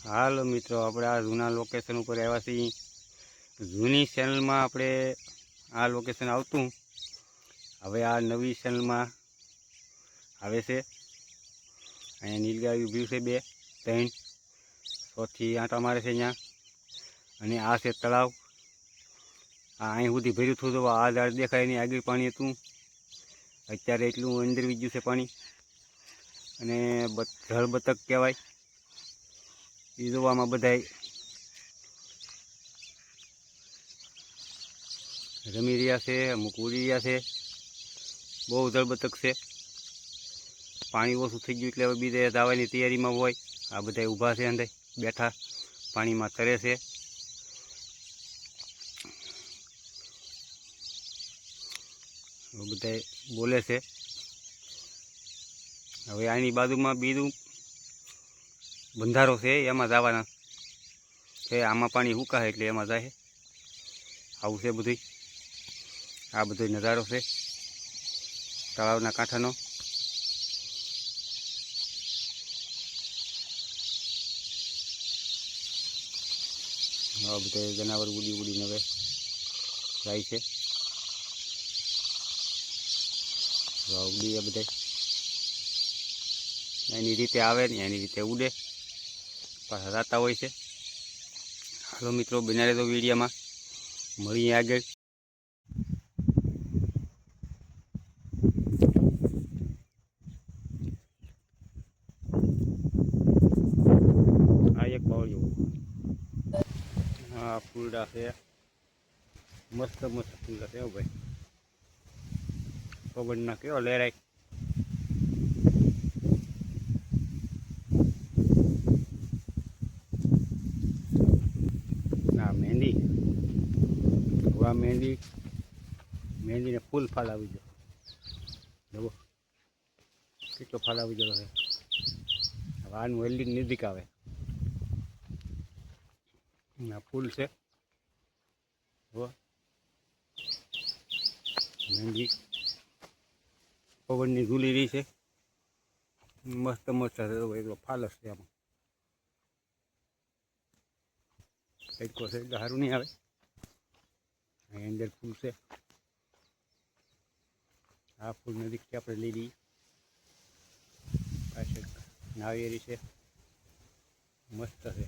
હાલો મિત્રો, આપણે આ જૂના લોકેશન ઉપર આવ્યા છીએ. જૂની ચેનલમાં આપણે આ લોકેશન આવતું, હવે આ નવી ચેનલમાં આવે છે. અહીંયા નીલગાય ઊભી છે, 2 3 ચોથી આંટા મારે છે અહીંયા. અને આ છે તળાવ. આ અહીં સુધી ભર્યું હતું તો આ ઝાડ દેખાય નહીં, આગળ પાણી હતું. અત્યારે એટલું અંદર વી ગયું છે પાણી. અને જળ બતક કહેવાય. એ જોવામાં બધાય રમી રહ્યા છે, અમુક ઉડી રહ્યા છે. બહુ જળબતક છે. પાણી ઓછું થઈ ગયું એટલે હવે બીજે દાવાની તૈયારીમાં હોય. આ બધા ઊભા છે, અંદર બેઠા પાણીમાં તરે છે. બધા બોલે છે. હવે આની બાજુમાં બીજું બંધારો છે, એમાં જવાના છે. આમાં પાણી સુકાય એટલે એમાં જાય. આવું છે બધું. આ બધો નજારો છે તળાવના કાંઠાનો. આ બધા જનાવર ઉડી ઉડીને હવે જાય છે. ઉડી એ બધા એની રીતે આવે ને એની રીતે ઉડે, પાછા રાતા હોય છે. હાલો મિત્રો, બના રહેજો વિડીયોમાં, મળીએ આગળ. આ એક બાવળિયું, હા ફૂલડા છે, મસ્ત મસ્ત ફૂલડા છે ભાઈ. પવનના કેવો લહેરાય. મહેંદી, આ મહેંદીને ફૂલ ફાલ આવી ગયો. જુઓ કેટલો ફાલ આવી ગયો છે. હવે આનું વેલ્ડિંગ નજીક આવે. આ ફૂલ છે, જુઓ મહેંદી પવનની ઝૂલી રહી છે. મસ્ત મસ્ત એટલો ફાલ છે. આમાં તડકો છે એટલે સારું નહીં આવે. અહીં અંદર ફૂલ છે. આ ફૂલ નજીકથી આપણે લઈ લઈએ. પાછળ નાળિયેરી છે, મસ્ત છે.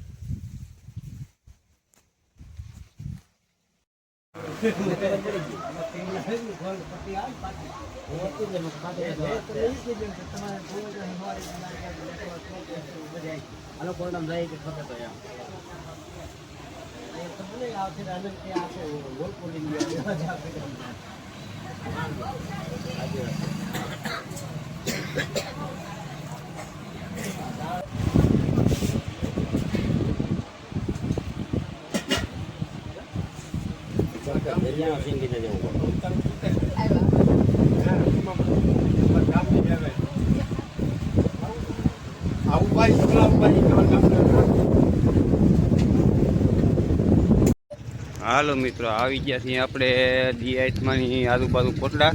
હાલો મિત્રો, આવી ગયા છીએ આપણે ડીઆઈટમાંની આજુબાજુ કોટડા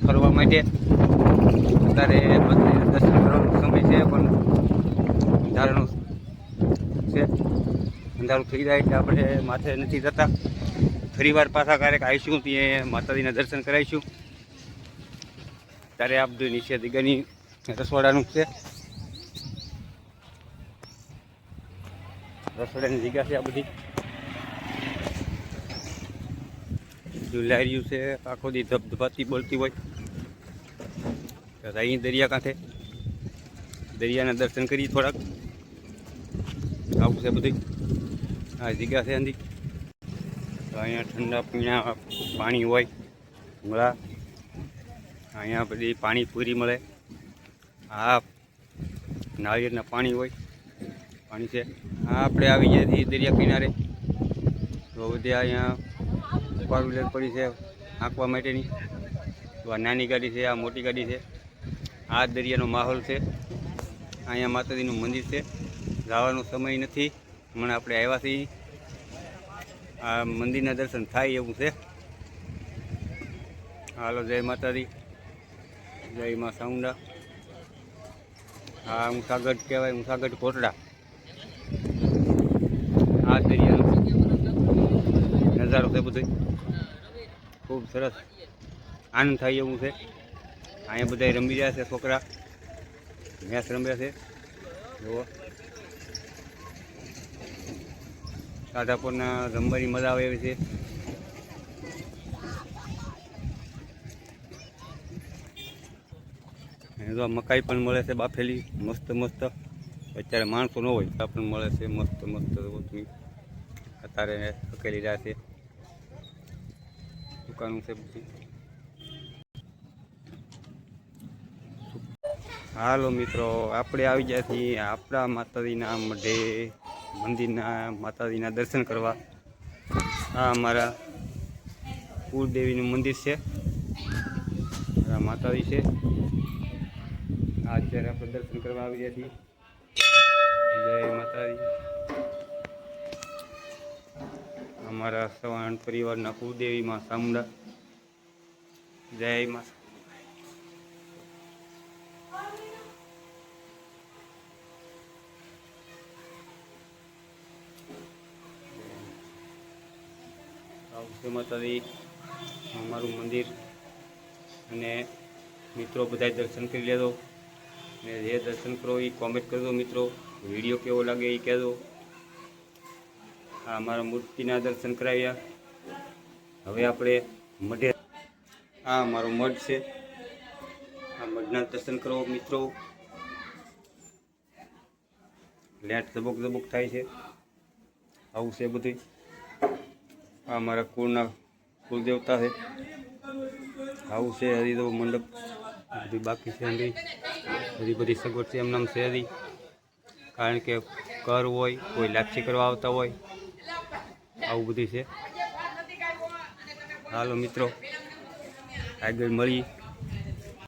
ફરવા માટે. અત્યારે દર્શન કરવાનો સમય છે, પણ અંધારાનો છે. અંધારું થઈ જાય એટલે આપણે માથે નથી જતા. ફરીવાર પાછા ક્યારેક આવીશું ત્યાં માતાજીના દર્શન કરાવીશું. ત્યારે આ બધું નીચે દિગાની રસોડાનું છે. રસોડાની જગ્યા છે આ બધી. જો લાર્યું છે, આખો દી ધબધબાતી બોલતી હોય. અહીં દરિયા કાંઠે દરિયાના દર્શન કરીએ થોડાક. આવું છે બધું. આ જગ્યા છે અંદી. તો અહીંયા ઠંડા પીણા પાણી હોય, મળા. અહીંયા બધી પાણીપુરી મળે. આ નાળિયેરના પાણી હોય, પાણી છે. આ આપણે આવી ગયા છીએ દરિયા કિનારે. તો બધી અહીંયા પારુલેર પડી છે આંકવા માટેની. તો આ નાની ગાડી છે, આ મોટી ગાડી છે. આ દરિયાનો માહોલ છે. અહીંયા માતાજીનું મંદિર છે. જવાનો સમય નથી, હમણાં આપણે આવ્યા છીએ. આ મંદિરના દર્શન થાય એવું છે. હાલો, જય માતાજી, જય મા ચામુંડા. આ ઊંસાગઢ કહેવાય, ઊંસાગઢ કોટડા. દરિયાનો નજારો છે બધો ખૂબ સરસ આનંદ થાય એવું છે. અહીંયા બધા રમી રહ્યા છે, છોકરા મેચ રમ્યા છે. જુઓ સાધાપુરના રમવાની મજા આવે એવી છે. જો મકાઈ પણ મળે છે બાફેલી મસ્ત મસ્ત. અત્યારે માણસો ન હોય તો પણ મળે છે મસ્ત મસ્ત. અત્યારે પકેલી રહ્યા છે, દુકાનો છે બધી. હાલો મિત્રો, આપણે આવી ગયા છીએ આપણા માતાજીના મઢે, મંદિરના માતાજીના દર્શન કરવા. આ અમારા કુળદેવીનું મંદિર છે, આ માતાજી છે. આ અત્યારે આપણે દર્શન કરવા આવી ગયા છીએ. જય માતાજી. અમારા સવાણ પરિવારના કુળદેવી માં ચામુંડા. જય માતા. જય માતાજી. અમારું મંદિર. અને મિત્રો બધા દર્શન કરી લેજો. ને જે દર્શન કરો એ કોમેન્ટ કરજો મિત્રો. વિડીયો કેવો લાગે એ કહેજો. આ અમારા મૂર્તિના દર્શન કરાવ્યા. હવે આપણે મઢે, આ અમારો મઢ છે, આ મઢના દર્શન કરો મિત્રો. લેટ ઝબક ઝબક થાય છે. આવું છે બધું. આ અમારા કુળદેવતા છે. આવું છે. હજી તો મંડપ બધી બાકી છે. હજી બધી સગવડ છે એમનામ છે હજી. કારણ કે કર હોય, કોઈ લાક્ષી કરવા આવતા હોય, આવું બધું છે. હાલો મિત્રો, આગળ મળી.